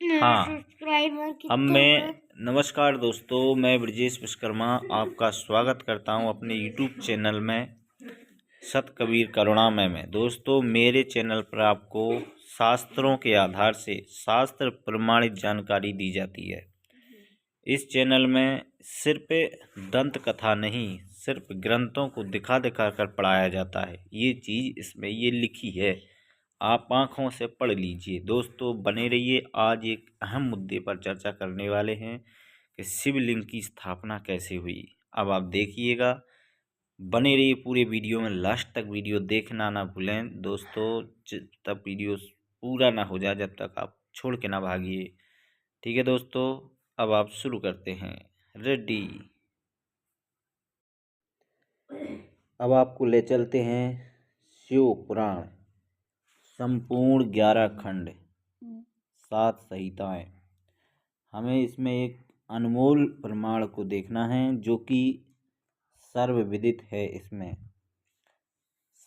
हाँ, अब मैं नमस्कार दोस्तों, मैं ब्रजेश विश्वकर्मा आपका स्वागत करता हूं अपने यूट्यूब चैनल में सत कबीर करुणामय में। दोस्तों, मेरे चैनल पर आपको शास्त्रों के आधार से शास्त्र प्रमाणित जानकारी दी जाती है। इस चैनल में सिर्फ दंत कथा नहीं, सिर्फ ग्रंथों को दिखा दिखा कर पढ़ाया जाता है। ये चीज़ इसमें ये लिखी है, आप आँखों से पढ़ लीजिए। दोस्तों, बने रहिए। आज एक अहम मुद्दे पर चर्चा करने वाले हैं कि शिवलिंग की स्थापना कैसे हुई। अब आप देखिएगा, बने रहिए पूरे वीडियो में, लास्ट तक वीडियो देखना ना भूलें दोस्तों। जब तक वीडियो पूरा ना हो जाए, जब तक आप छोड़ के ना भागिए। ठीक है दोस्तों, अब आप शुरू करते हैं। रेडी। अब आपको ले चलते हैं शिव पुराण, संपूर्ण 11 खंड, 7 संहिताएं। हमें इसमें एक अनमोल प्रमाण को देखना है जो कि सर्वविदित है। इसमें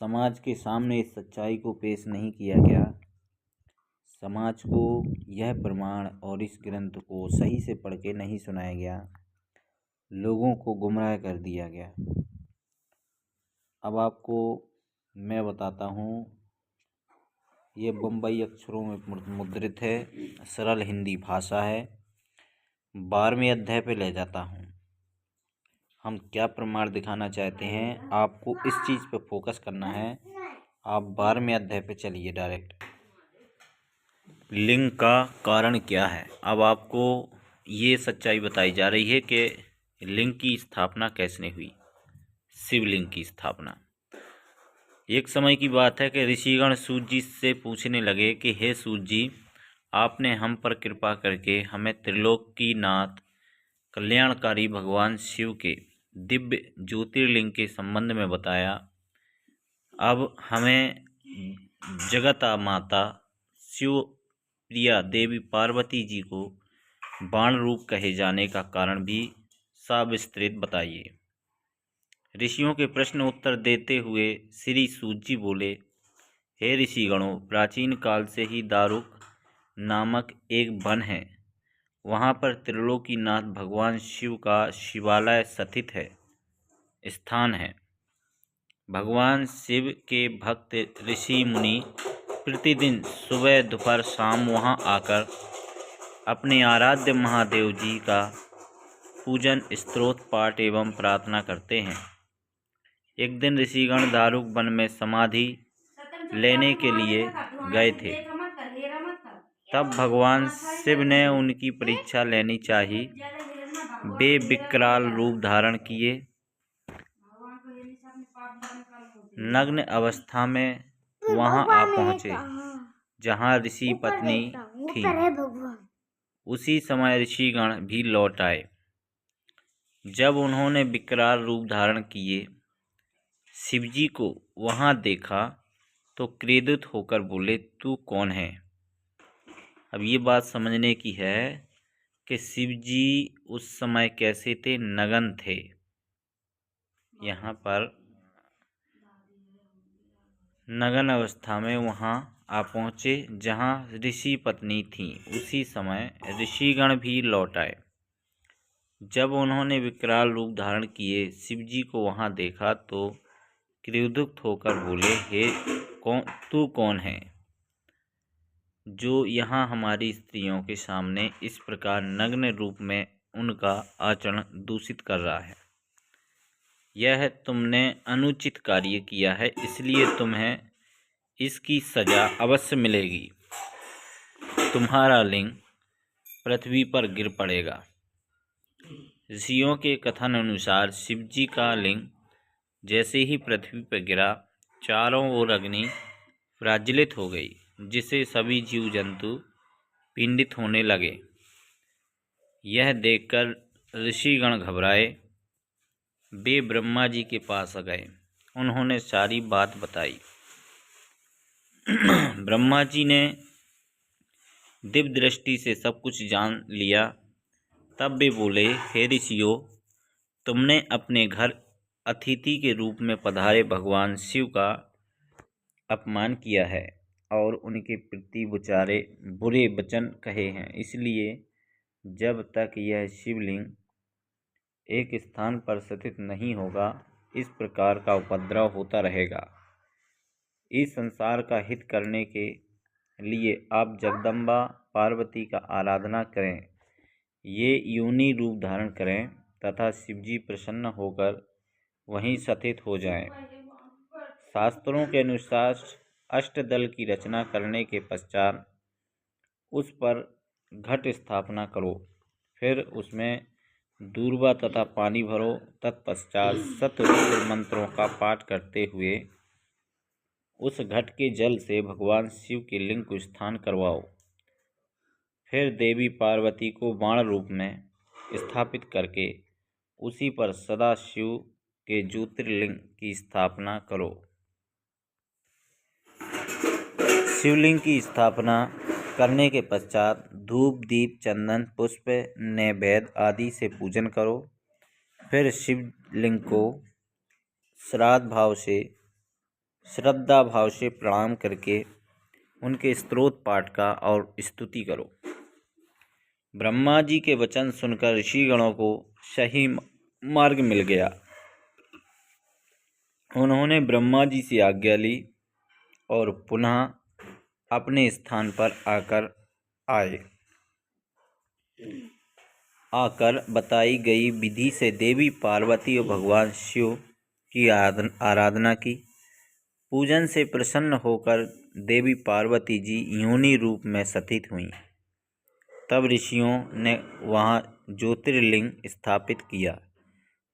समाज के सामने इस सच्चाई को पेश नहीं किया गया। समाज को यह प्रमाण और इस ग्रंथ को सही से पढ़ के नहीं सुनाया गया, लोगों को गुमराह कर दिया गया। अब आपको मैं बताता हूँ, ये बम्बई अक्षरों में मुद्रित है, सरल हिंदी भाषा है। 12वें अध्याय पे ले जाता हूँ। हम क्या प्रमाण दिखाना चाहते हैं, आपको इस चीज़ पे फोकस करना है। आप 12वें अध्याय पे चलिए डायरेक्ट। लिंग का कारण क्या है। अब आपको ये सच्चाई बताई जा रही है कि लिंग की स्थापना कैसे हुई, शिवलिंग की स्थापना। एक समय की बात है कि ऋषिगण सूत जी से पूछने लगे कि हे सूत जी, आपने हम पर कृपा करके हमें त्रिलोकीनाथ कल्याणकारी भगवान शिव के दिव्य ज्योतिर्लिंग के संबंध में बताया। अब हमें जगत माता शिव प्रिया देवी पार्वती जी को बाण रूप कहे जाने का कारण भी सविस्तृत बताइए। ऋषियों के प्रश्न उत्तर देते हुए श्री सूत जी बोले, हे ऋषिगणों, प्राचीन काल से ही दारुक नामक एक वन है। वहाँ पर त्रिलोकीनाथ भगवान शिव का शिवालय स्थित है, स्थान है। भगवान शिव के भक्त ऋषि मुनि प्रतिदिन सुबह दोपहर शाम वहाँ आकर अपने आराध्य महादेव जी का पूजन, स्तोत्र पाठ एवं प्रार्थना करते हैं। एक दिन ऋषिगण दारुक वन में समाधि लेने के लिए गए थे। तब भगवान शिव ने उनकी परीक्षा लेनी चाहिए। वे विकराल रूप धारण किए, नग्न अवस्था में वहां आ पहुंचे जहां ऋषि पत्नी थी। उसी समय ऋषिगण भी लौट आए। जब उन्होंने विकराल रूप धारण किए शिवजी को वहां देखा तो क्रोधित होकर बोले, तू कौन है। अब ये बात समझने की है कि शिवजी उस समय कैसे थे, नग्न थे। यहाँ पर नग्न अवस्था में वहाँ आ पहुँचे जहाँ ऋषि पत्नी थी। उसी समय ऋषिगण भी लौट आए। जब उन्होंने विकराल रूप धारण किए शिवजी को वहाँ देखा तो क्रोधित होकर बोले, हे तू कौन है जो यहाँ हमारी स्त्रियों के सामने इस प्रकार नग्न रूप में उनका आचरण दूषित कर रहा है। यह तुमने अनुचित कार्य किया है, इसलिए तुम्हें इसकी सजा अवश्य मिलेगी। तुम्हारा लिंग पृथ्वी पर गिर पड़ेगा। ऋषियों के कथन अनुसार शिवजी का लिंग जैसे ही पृथ्वी पर गिरा, चारों ओर अग्नि प्रज्वलित हो गई, जिससे सभी जीव जंतु पीड़ित होने लगे। यह देखकर ऋषिगण घबराए। वे ब्रह्मा जी के पास गए, उन्होंने सारी बात बताई। ब्रह्मा जी ने दिव्य दृष्टि से सब कुछ जान लिया। तब वे बोले, हे ऋषियों, तुमने अपने घर अतिथि के रूप में पधारे भगवान शिव का अपमान किया है। और उनके प्रति विचारे बुरे वचन कहे हैं। इसलिए जब तक यह शिवलिंग एक स्थान पर स्थित नहीं होगा, इस प्रकार का उपद्रव होता रहेगा। इस संसार का हित करने के लिए आप जगदम्बा पार्वती का आराधना करें, ये योनि रूप धारण करें तथा शिवजी प्रसन्न होकर वहीं स्थित हो जाएं। शास्त्रों के अनुसार अष्टदल की रचना करने के पश्चात उस पर घट स्थापना करो, फिर उसमें दूर्वा तथा पानी भरो। तत्पश्चात शतरुद्र मंत्रों का पाठ करते हुए उस घट के जल से भगवान शिव के लिंग को स्नान करवाओ। फिर देवी पार्वती को बाण रूप में स्थापित करके उसी पर सदा शिव के ज्योतिर्लिंग की स्थापना करो। शिवलिंग की स्थापना करने के पश्चात धूप, दीप, चंदन, पुष्प, नैवेद्य आदि से पूजन करो। फिर शिवलिंग को श्रद्धा भाव से प्रणाम करके उनके स्तोत्र पाठ का और स्तुति करो। ब्रह्मा जी के वचन सुनकर ऋषिगणों को सही मार्ग मिल गया। उन्होंने ब्रह्मा जी से आज्ञा ली और पुनः अपने स्थान पर आकर बताई गई विधि से देवी पार्वती और भगवान शिव की आराधना की। पूजन से प्रसन्न होकर देवी पार्वती जी योनि रूप में स्थित हुईं। तब ऋषियों ने वहाँ ज्योतिर्लिंग स्थापित किया।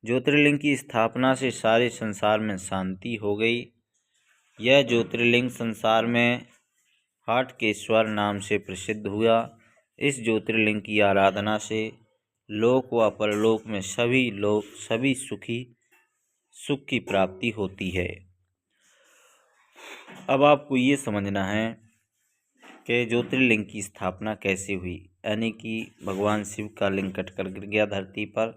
ज्योतिर्लिंग की स्थापना से सारे संसार में शांति हो गई। यह ज्योतिर्लिंग संसार में हाटकेश्वर नाम से प्रसिद्ध हुआ। इस ज्योतिर्लिंग की आराधना से लोक व परलोक में सभी सुख की प्राप्ति होती है। अब आपको ये समझना है कि ज्योतिर्लिंग की स्थापना कैसे हुई, यानी कि भगवान शिव का लिंग कटकर गिर गया धरती पर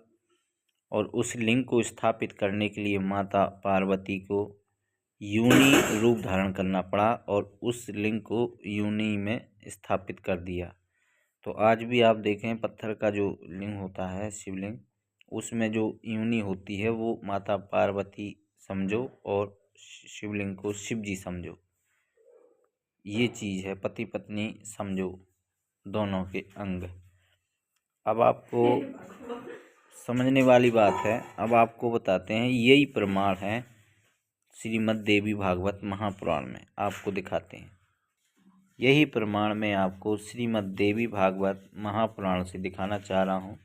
और उस लिंग को स्थापित करने के लिए माता पार्वती को योनि रूप धारण करना पड़ा और उस लिंग को योनि में स्थापित कर दिया। तो आज भी आप देखें पत्थर का जो लिंग होता है शिवलिंग, उसमें जो योनि होती है वो माता पार्वती समझो और शिवलिंग को शिव जी समझो। ये चीज़ है, पति पत्नी समझो दोनों के अंग। अब आपको समझने वाली बात है। अब आपको बताते हैं, यही प्रमाण है श्रीमद् देवी भागवत महापुराण में। आपको दिखाते हैं यही प्रमाण मैं आपको श्रीमद् देवी भागवत महापुराण से दिखाना चाह रहा हूँ।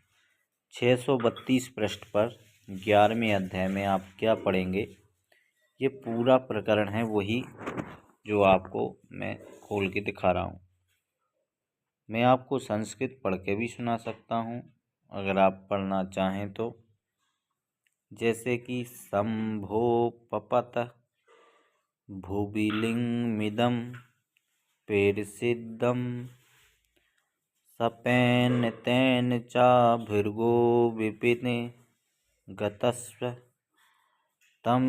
632 पृष्ठ पर 11वें अध्याय में आप क्या पढ़ेंगे, ये पूरा प्रकरण है वही जो आपको मैं खोल के दिखा रहा हूँ। मैं आपको संस्कृत पढ़ के भी सुना सकता हूँ अगर आप पढ़ना चाहें तो। जैसे कि शंभो पपत भुविलिंगमिदं पेरसिद्धं सपेन तेन चा भृगो विपिने गतस्व तम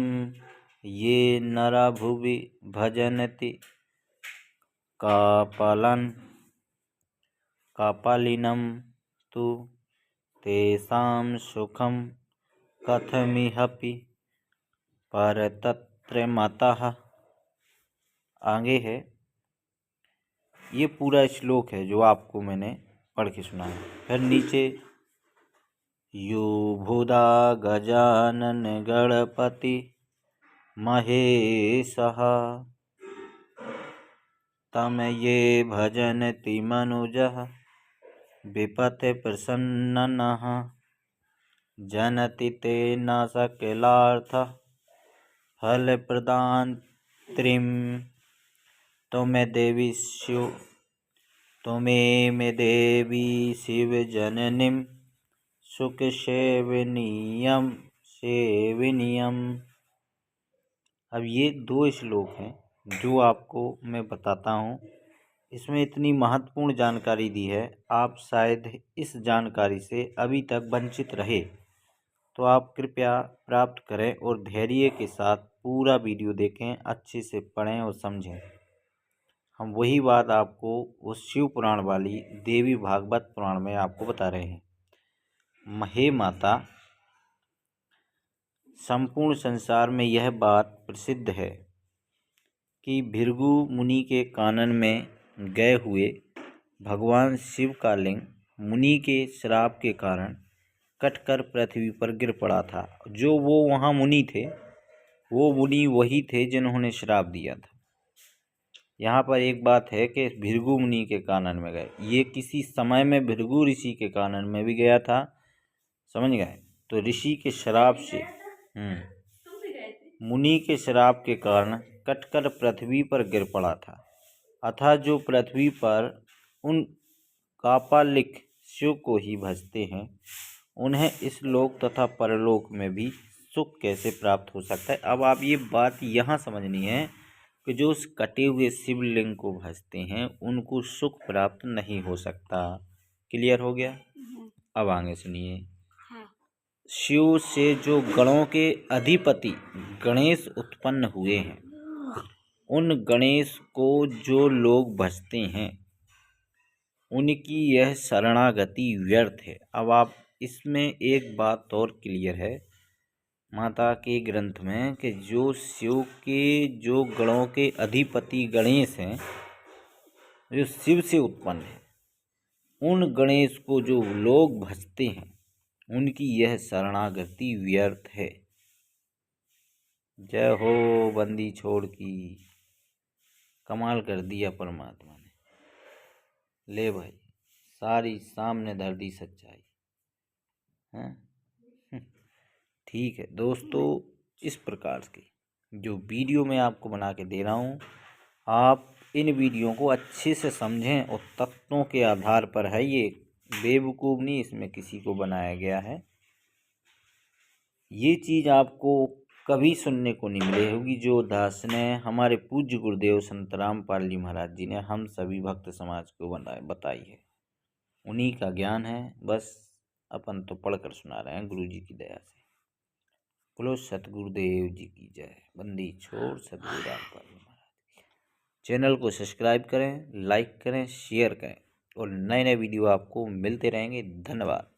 ये नरा भुवि भजन्ति कापालिनं तु तेषां सुखं कथमिहपि परतत्रमतः। आगे है, ये पूरा श्लोक है जो आपको मैंने पढ़ के सुना है। फिर नीचे यो भूदा गजानन गणपति महेशः तम ये भजन्ति मनुजः विपथे प्रसन्नः जनति ते न सकलार्थ फल प्रदान त्रिम तुम्हें देवी शिव जननीम सुख सेवनीयम। अब ये 2 श्लोक हैं जो आपको मैं बताता हूँ। इसमें इतनी महत्वपूर्ण जानकारी दी है, आप शायद इस जानकारी से अभी तक वंचित रहे, तो आप कृपया प्राप्त करें और धैर्य के साथ पूरा वीडियो देखें, अच्छे से पढ़ें और समझें। हम वही बात आपको उस शिव पुराण वाली देवी भागवत पुराण में आपको बता रहे हैं। हे माता, संपूर्ण संसार में यह बात प्रसिद्ध है कि भृगु मुनि के कानन में गए हुए भगवान शिव का लिंग मुनि के श्राप के कारण कटकर पृथ्वी पर गिर पड़ा था। जो वो वहाँ मुनि थे, वो मुनि वही थे जिन्होंने श्राप दिया था। यहाँ पर एक बात है कि भृगु मुनि के कानन में गए, ये किसी समय में भृगु ऋषि के कानन में भी गया था, समझ गए। तो ऋषि के श्राप से मुनि के श्राप के कारण कटकर पृथ्वी पर गिर पड़ा था। अतः जो पृथ्वी पर उन कापालिक शिव को ही भजते हैं, उन्हें इस लोक तथा परलोक में भी सुख कैसे प्राप्त हो सकता है। अब आप ये बात यहाँ समझनी है कि जो उस कटे हुए शिवलिंग को भजते हैं उनको सुख प्राप्त नहीं हो सकता। क्लियर हो गया? अब आगे सुनिए। शिव से जो गणों के अधिपति गणेश उत्पन्न हुए हैं, उन गणेश को जो लोग भजते हैं उनकी यह शरणागति व्यर्थ है। अब आप इसमें एक बात और क्लियर है माता के ग्रंथ में कि जो शिव के जो गणों के अधिपति गणेश हैं, जो शिव से उत्पन्न है, उन गणेश को जो लोग भजते हैं उनकी यह शरणागति व्यर्थ है। जय हो बंदी छोड़ की, कमाल कर दिया परमात्मा ने। ले भाई, सारी सामने धर दी सच्चाई है। ठीक है दोस्तों, इस प्रकार की जो वीडियो मैं आपको बना के दे रहा हूँ, आप इन वीडियो को अच्छे से समझें और तत्वों के आधार पर है। ये बेवकूफ़ नहीं इसमें किसी को बनाया गया है। ये चीज़ आपको कभी सुनने को नहीं मिली होगी जो दास ने हमारे पूज्य गुरुदेव संत रामपाल जी महाराज जी ने हम सभी भक्त समाज को बताई है। उन्हीं का ज्ञान है, बस अपन तो पढ़कर सुना रहे हैं गुरु जी की दया से। बोलो सतगुरुदेव जी की जय। बंदी छोड़ सतगुरु रामपाल जी महाराज। चैनल को सब्सक्राइब करें, लाइक करें, शेयर करें और नए नए वीडियो आपको मिलते रहेंगे। धन्यवाद।